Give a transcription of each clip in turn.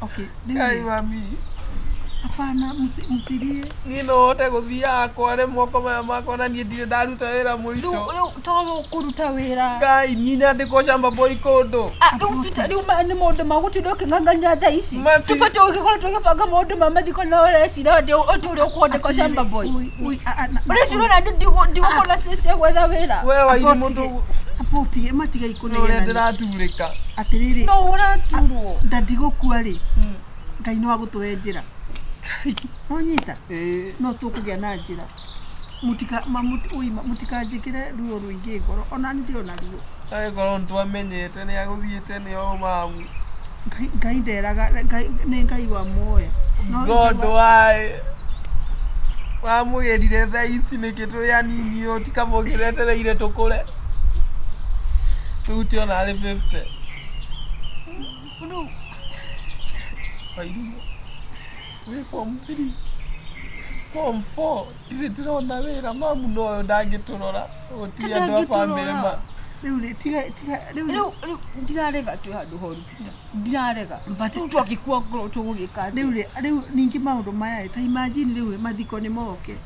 Okay. Ai mami. Hapana, msirie. Ninote guthia kware moko makwa na nie ndire ndaruta wira muico. Todo kuruta wira. Ngai nina ndiko shamba boy kondo. Ni mundu magutiro kinganganya tha ici. Tufate ukikora tugibanga mundu mamathiko na oreci na ndi uri ukwandika shamba boy. Oreci rona ndigukona sisi gwetha wira. Wewe wairi mundu apotige matiga ikunegena. Ndiraturika. Atiriri. No uraturwo. Ndadigukua ri. Ngai no agutuhe njira. Onyita. No tukugia na njira. Mutika njikire ruo ruingi ngoro ona ndio na ruo. Ai ngoro ntwamenyete ni aguthiete ni o mamu. Ngai nderaga ni ngai wa moya. God why? Wamugerire tha ici ni kitu ya nini o tikamugiretereire tukure. Tuti ona ari 50. Kudu. Aidu. We form 3. Form 4. Ndĩrona wĩra mamu no ndangĩtũrora. Gũtirĩ andũ a family ma. Rĩu tiga ndirarega tu handũ horu. Ndirarega. But tu akikua ngoro tũgũgĩka. Rĩu ningĩ maũndũ maya ta imagine rĩu mathiko nĩ moke.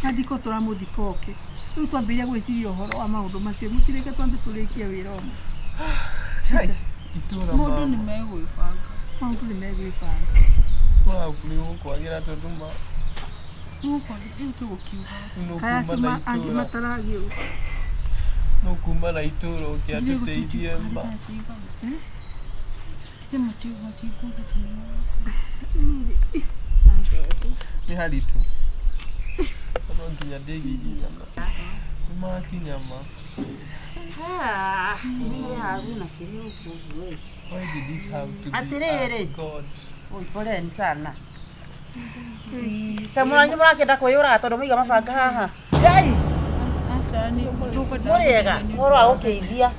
Mathiko tũramũthiko oke. Rĩu twambĩrĩria gwĩciria ũhoro wa maũndũ macio mũtireke twambe tũrĩkie wĩra ũmwe. Hai, itũra ma. Maũndũ nĩ megwĩbanga. Maũndũ nĩ megwĩbanga. Wow, kuliho kwagira tonduma. No kwagi tugukiuga. Kaya sima angi mataragio. No kuma na itoro kiatuteithie mba. Kite muti kuga tena. Ni hali tu. Kama nginya ndegi nyama. Mama kinyama. Ni haruna kilio kuwe. Why did it have to be? Atirere. God. Oi poleni sana. Kamwana nyumra kenda kuyura tondu muiga mabanga haha. Ngai. Asa ni tuko da. Wega, ora ukeithia.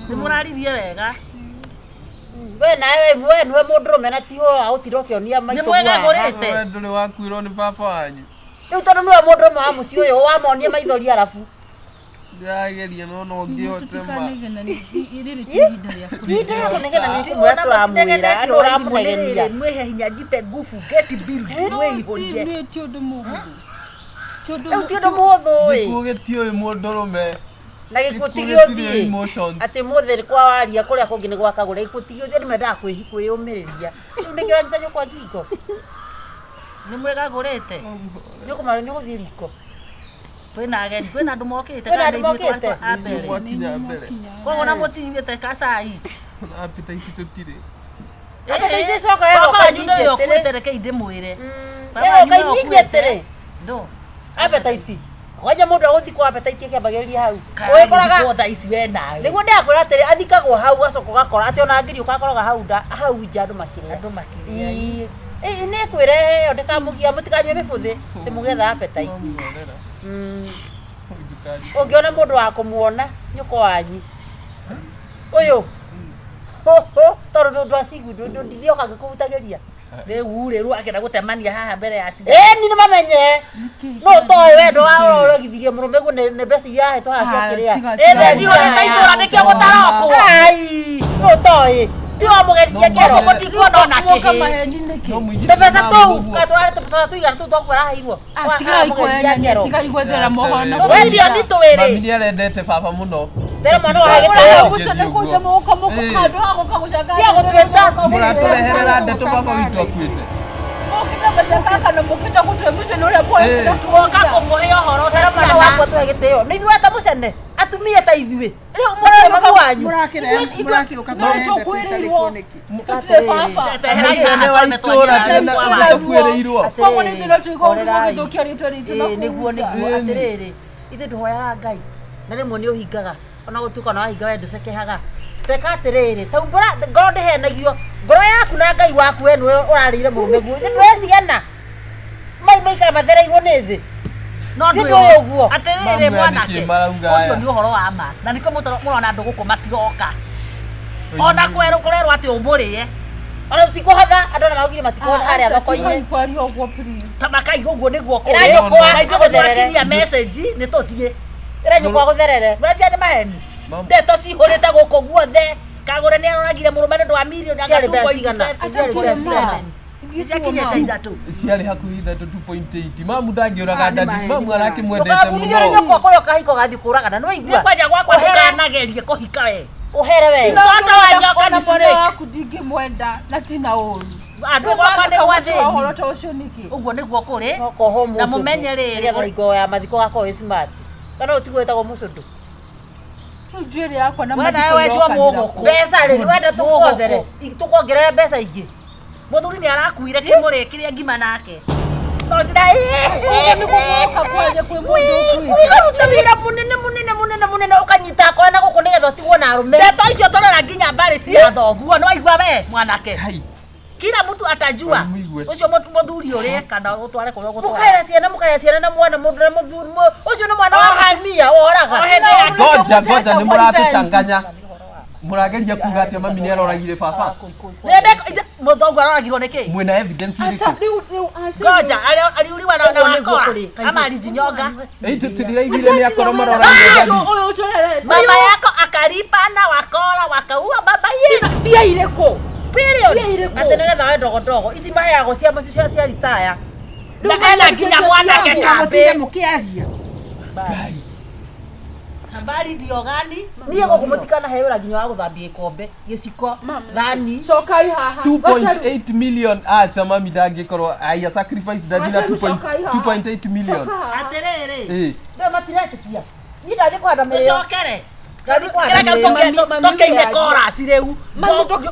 Nimurarithia wega. We nawe niwe mundurume na ti ho autirokionia maitho gwa. Wewe nduri wakuirwo ni baba wanyu. Riu tondu niwe mundurume wa muci uyu wamonie maithori arafu. Ndageria no ngiote ma. Tida kunengena ni kumwe turamwira andu ramunegenia. Mwehe hinya jipe ngufu get build mwe ihorie. Ni tiodo muhuthu. Tiodo muhuthu we. Gikugetio mundurume. Na gikutigio thii. Ati muthe kwa waria kuria kungi ni gwa KAGURE gikutigio thii nimenda kwiyumiriria. Ndikira ntanyo kwa ngingo. Ni mwegagurite. Nyukumara nyuguthii riko. Kwina ageni kwina andu mokite kana ndithitwe ambere mwakinya mbere koguo na mutinyite kasai na apita ici tutire apita ici coka ego kanyi yo kwetereke inde mwire ego kainyetere ndo appetite waje mundu aguthi kwa appetite kiambageria hau wikoraga kotha ici we nawe niguo ndakwira atiri athikagwo hau gacoka gakora ati ona ngiri ukakoroga hau nja andu makiria ne kwire yo ndikamugia mutikanywe mibuthi timugetha appetite Ungiona mundu wa kumuona nyuko wanyu uyu tondu asigu ndithio kangikuvutagiria riu akenda gutemania haha mbere ya ciga ni mamenye no toy we ndo urogithirie murume gu ne besi ya heto hacia kiria besi hore taitora nikio gutaroko ai no toy ndio mugeria kero mutikwo ndona kihi tebesa tu katware tebesa tu igana tu twakwara hairwo tiga igwethera mohona we ndio nitwiri mami ni arendete baba muno tera mwana wa giteo gusone kuja muko kado hako kagushanga ya gutweta murakureherera ndeto baba witu akuite okita bashaka kana mukita kutwembushe nore point tuoka kumuhe ohoro tera mwana wako tu giteo ni ithuĩ tamucene atumie ta ithuĩ murakire ukamenya tukwiriirwo kwa nini ndio tuiko githukia ritwe ritu na niguo atiriri ithe nduhoyaga Ngai na rimwe ni uhingaga ona gutuka na wahinga we nducekehaga teka atiriri taumbura ngoro ndihenagio ngoro yaku na Ngai waku we niwe urarire murume guo ithe ndweciana maikara mathereirwo ni thi no ndio uguo atiriri mwanake ucio ni uhoro wa ma na niko murona andu guku matigoka ona kwerwo ati umurie ona tikohatha andu na maugire matikohatha haria thoko-ini kwari ogwo please tamakai uguo niguo ko iranyukwa gutherere message ni tuthie iranyukwa gutherere wecia ni maheni ndeto cihurite guku guothe Kagure ni aroragire murumane ndwa milioni anga 2.7 Ikinyete ithatu ciarĩ hakuhĩ ithatu 2.8 mamu ndangĩũraga ndandi mamu arakĩmwendete mũno nyoko koyo kahiko gathi kũragana nĩ waigua kwaja gwakwa ndanagerie kũhika we uhere we ndoto wa nyoka ni snake waku ndingĩmwenda na tina ũru andũ gwakwa nĩ gwathĩni ũhoro ta ũcio nĩkĩ ũguo nĩguo kũrĩ nokoho na mũmenye rĩrĩ hingo ya mathiko gakorwo smart kana ũtigwetagwo mũcũndũ njuĩrĩ yakwa na mathiko wetwo mũgũkũ mbeca rĩ wenda tũkuongerere tukuongerere mbeca ingĩ mũthuri nĩ arakuire kĩmũrĩ kĩrĩa ngima nake ukaruta wĩra mũnene ũkanyita akora na gũkũ nĩgetha ũtigwo na arũme ndeto icio tũrora nginya mbarĩ cia thoguo nĩ waigua we mwanake kila mtu atajua ucio mũthuri ũrĩ kana ũtware kũrĩa gũtwara mũkaya ciana na mwana mũndũ na mũthuri ucio nĩ mwana wa mũtumia woraga ngoja nĩ mũratũchanganya murageria kuga atĩ mami nĩ aroragire baba mũthongu aroragirwo nĩkĩ mwĩna evidence irĩkũ ngoja aliuliwa na wakora ama alijinyonga tũtiraigire nĩ akorwo maroragire mama yako akalipa na wakora wakaua baba ye pia irĩkũ period ate nĩgetha we ndogo ici maheagwo cia ritaya na ena nginya mwanake kambe mũkĩaria habari ndio gani niĩ gũkũmũtikana heo nginya wa gũthambia ikombe gĩciko thani cokai haha 2.8 million acha mami ndangĩkorwo aya sacrifice ndagina 2.8 million aterere ndio matiretĩkia niĩ ndathĩ kũhanda mĩrĩo cokere ndathĩ kũhanda mĩrĩo tokeire chorus rĩu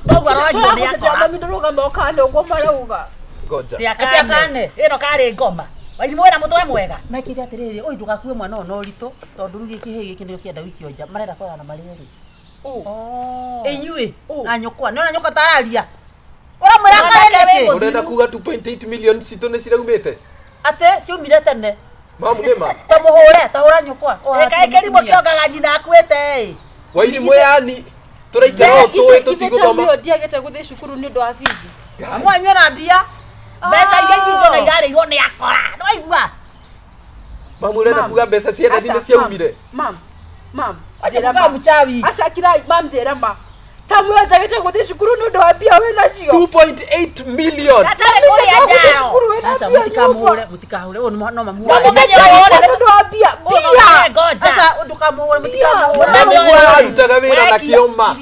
togu aroragirwo nĩ akora mami ndũrũgama ũkane ũguo marauga ngoja atiakane ĩno karĩ ngoma waimwĩra mũtwe mwega mekire atĩrĩrĩ ũyũ ndũgakue mwana ũyũ na ũritũ tondũ rĩu gĩkĩhĩ gĩkĩ nĩkĩo kĩenda wiki onja marenda kũrana marĩerĩ inyuĩ na nyũkwa nĩona nyũkwa tararia ũramwĩra kare nĩkĩ ũrenda kuga 2.8 million citũ nĩ ciraumĩte atĩ ciumire tene mamu nĩma tamũhũre tahũra nyũkwa ĩkaĩ kĩrimũ kĩongaga njina akuĩte wairimũ yani tũraikara tũĩ tũtigũthoma ndiagĩte gũthiĩ cukuru nĩ ũndũ wa bithi amwe na mbia mbeca iria nyingĩ na irarĩirwo nĩ akora nĩ waigua mamu ũrenda kuga mbeca cia ndethi nĩ ciaumire mam njĩra mchawi acakirai mam njĩra ma tamwĩra njagĩte gũthiĩ cukuru nĩ ũndũ wa mbia wĩ nacio 2.8 million atarĩ kũrĩa njao sasa mũtikamũhũre ũyũ no mamuoe nĩ ũndũ wa mbia ngoja sasa ndũkamũhũre mũtikamũhũre arutaga wĩra na kĩoma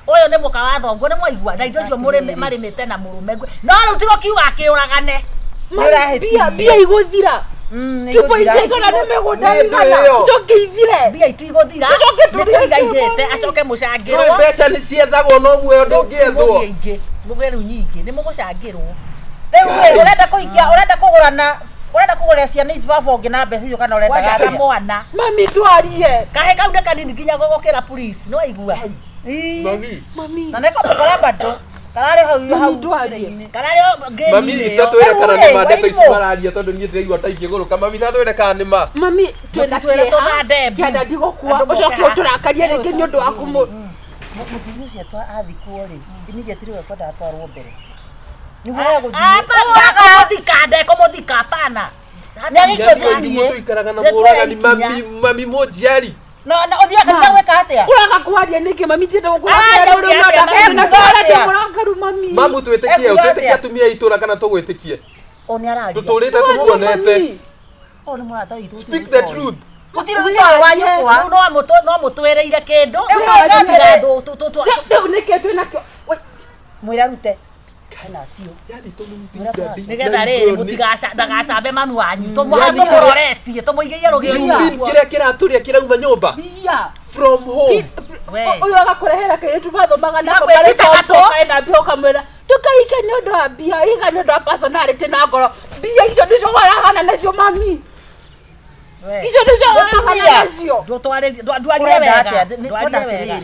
ũyũ nĩ mũka wa thongo nĩ mwaigua na indo icio marĩmĩte na mũrũme no rĩu tigo kiuga akĩũragane mbia igũthira tupoitĩtona nĩ mĩgũnda igana coke ithire mbia itigũthira nĩtũigaithĩte acoke mũcangĩrwo mbeca nĩ ciethagwo no muoyo ndũngĩethwo mũgĩ rĩu nyingĩ nĩ mũgũcangĩrwo rĩu ũrenda kũhikia ũrenda kũgũrĩra ciana ici baba ũngĩ na mbeca icio kana ũrenda wacaga mwana mami twarie kahĩ kau nĩ kanini nginya gũgũkĩra police nĩ waigua mami na nĩko mũkora bado kararĩ hau kararĩ mami itatwĩre kana nĩ ma ndeto ici mararia tondũ niĩ ndĩraigua ta ingĩgũrũka mami itatwĩre kana nĩ ma mami twĩna kĩeha kĩenda ndigũkua ũcoke ũtũrakarie rĩngĩ nĩ ũndũ waku mũthuri ũcio athikwo rĩ immediately we kwenda atwarwo mbere mũthika ndekũmũthika hapana tũikaraga na mũragani mami mũnjiari no ũthiaga nĩ gwĩka atĩa kũraga kwaria nĩkĩ mami tiende gũkũraga mami mamu twĩtĩkie atumia itũra kana tũgwĩtĩkie nĩ araria tũtũrĩte tũkuonete nĩ mũrata witũ speak the truth mũtirĩ ũtũĩ wa nyũkwa no mũtwĩrĩire kĩndũ rĩu nĩkĩ twĩnakĩo mwĩra rute kana cio nĩgetha rĩrĩ ndagacambe mami wanyu tũmũroretie tũmũigĩie rũgĩo kĩrĩa kĩratũrĩa kĩrauma nyũmba from home ũyũ agakũrehera kĩrĩtu mathomaga nako marĩkaena mbia ũkamwĩra tũkaike nĩ ũndũ wa mbia iga nĩ ũndũ wa personality na ngoro mbia icio nĩcio waragana nacio mami icio nĩcio waragana nacio ndwarire wega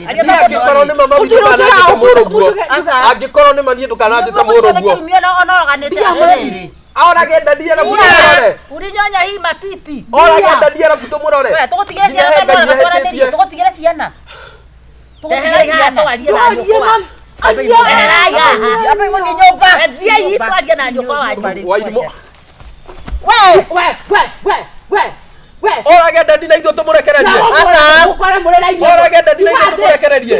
angĩkorwo nĩ mama witũ ndananjĩte mũrũguo angĩkorwo nĩ manie ndũkananjĩte mũrũguo orage ndadia na mũrore urinyonya hii matiti orage ndadia na mũrore tũgũtigĩre ciana tũranĩrie tũgũtigĩre ciana tũgũtigĩre twarie na nyũkwa abe mũthiĩ nyũmba thiai twarie na nyũkwa wanyu wairimũ Orage dadi na ithuĩ tũmũrekererie. Asa ukore murera ithio. Orage dadi na ithuĩ tũmũrekererie.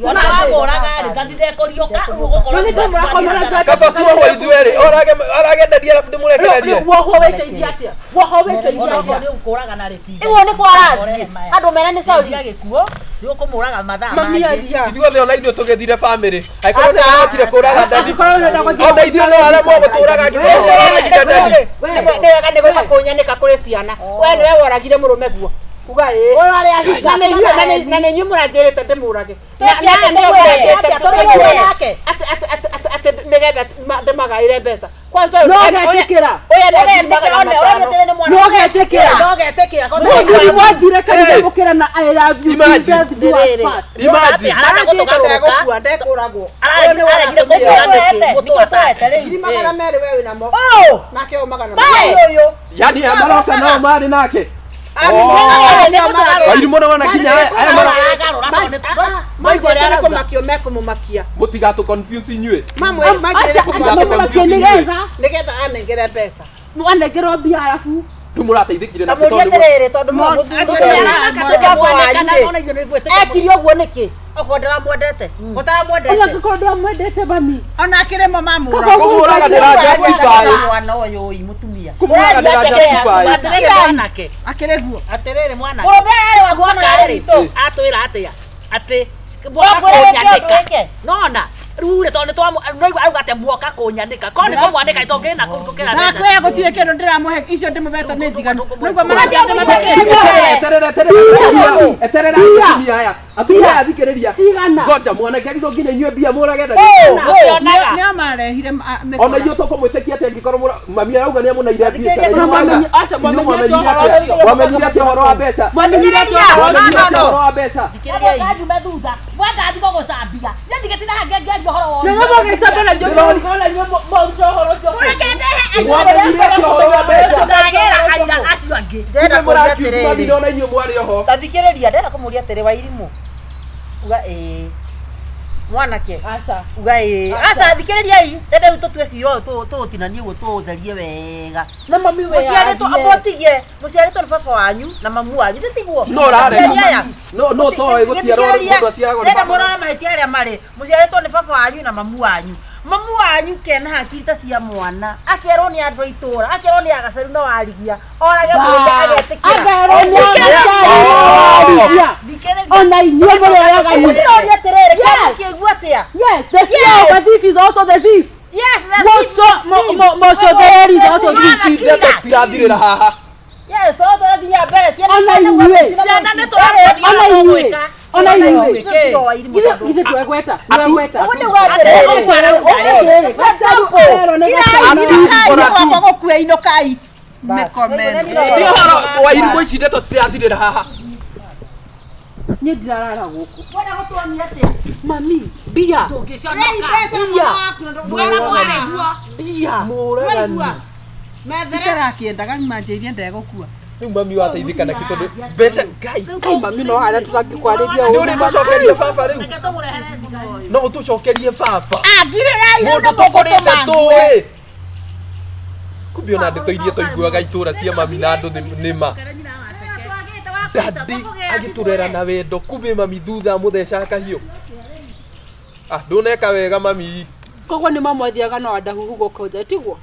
Ona wamũraga rĩ ndatindekũriũka ũgũkorwo Kaba tuohwo ithuĩ rĩ. Orage dadi arabu ndĩmũrekererie. Woho weteithia atia? Woho weteithia atia? ũkũraga na rĩtinga iwo nĩ kwarathiĩ andũ mena nĩ sauri gĩkuo nĩ ũkũmũraga mathaa Mami aria. Ithuothe ona ithuĩ tũgĩthire family. Angĩkorwo nĩ Asa. ahotire kũraga dadi. Angĩkorwo nĩ ndagũthiĩ. Ona ithuĩ no arĩa mũgũtũraga angĩkorwo nĩ aragire dadi. nĩ wega nĩ gwĩka kũnyanĩka kũrĩ ciana we nĩwe woragire mũrũme guo uga na nĩ inyuĩ mũranjĩrĩte ndĩmũrage nĩgetha ndĩmagaĩre mbeca nogetĩkĩra kanĩmũkĩra na I love you ndekũragwo magana merĩ we wĩnamo nake o magana Yani amaroka nao marĩ nake. kũmakio mekũmũmakia Mũtigatũ confuse inyuĩ. nĩgetha anengere mbeca anengerwo mbia arabu Rĩu mũrateithĩkire na mũria atĩrĩrĩ tondũ ekire ũguo nĩkĩ okorwo ndaramwendete angĩkorwo ndamwendete mami ona akĩrĩ mo mamũra kũmũraga ndĩra mwana ũyũ ũyũ mũtumia kũmũraga ndĩra justify. atĩrĩrĩ mwanake akĩrĩ guo atĩrĩrĩ mwanake mũrũme arĩ wa guona ritũ atwĩra atĩa atĩ kũnyanĩka nona rĩu rĩ tondũ auga atĩ muoka kũnyanĩka korwo nĩ kũmwanĩka itongĩrĩ na kũrutũkĩra nakwĩya gũtirĩ kĩndũ ndĩramũhe icio ndĩmũbete nĩ njiganu nĩguo Eterera atumia aya. Atumia aya thikĩrĩria. Ngoja mwanake agithwo nginya inyuĩ mbia mũrage dadi. nĩo marehire Ona ithuĩ tũkũmwĩtĩkia atĩ angĩkorwo mami arauga nĩ amũneire mbia. Mwamenyire atĩ ũhoro wa mbeca. Mwamenyire atĩ ũhoro wa mbeca. kanjume thutha mwandathi gũgũcambia nĩndigĩtira hangĩngĩaria ũhoro wothe Mwamenyire atĩ ũhoro wa mbeca. ndagĩra aira acio angĩ ndĩrenda kũria atĩrĩrĩ Ndona inyuĩ mwarĩ oho. tathikĩrĩria ndĩrenda kũmũria atĩrĩ wa irimũ uga mwanake uga aca thikĩrĩriai ndĩrenda rĩu tũtue cira ũyũ tũũtinanie ũguo tũũtherie wega mũciarĩtwo amũtigie mũciarĩtwo nĩ baba wanyu na mamu wanyu tĩtiguo No rarega. No toĩ gũciarwo mũndũ aciaragwo nĩ ndĩrenda baba. mũrora mahĩtia harĩa marĩ mũciarĩtwo nĩ baba wanyu na mamu wanyu kena hakiri ta cia mwana akerwo nĩ andũ a itũũra akerwo nĩ agacaru na warigia orage mũndũ agetĩkĩra ona inyuĩ mũreraga mũndũria atĩrĩrĩ kĩama kĩigua atĩa yes the thief the thief is also the thief yes Moco there is also thief Tirathirĩra haha. yes tũtũra nginya mbere ona inyuĩ ciana nĩ tũramũria ona inyuĩ githĩ twegweta gũkua inũkai Ti ũhoro wa irimũ ici ndeto citirathirĩra haha. niĩ ndirarara gũkũ mami mbia metherakiendaga manjĩirie ndegũkua Rĩu mami wateithĩka naki tondũ mbeca Ngai. mami no harĩa tũtangĩkwarĩria Nĩ ũrĩtũcokerie baba rĩu. No ũtũcokerie baba. Mũndũ tũkũrĩte tũĩ. Kumbe ona ndeto iria tũiguaga itũũra cia mami na andũ nĩma. Dadi agĩtũrera na wendo kumbe mami thutha mũtheca kahiũ. Ndũneka wega mami. koguo nĩ mamwathiaga na wandahuhu gũkũ nja tiguo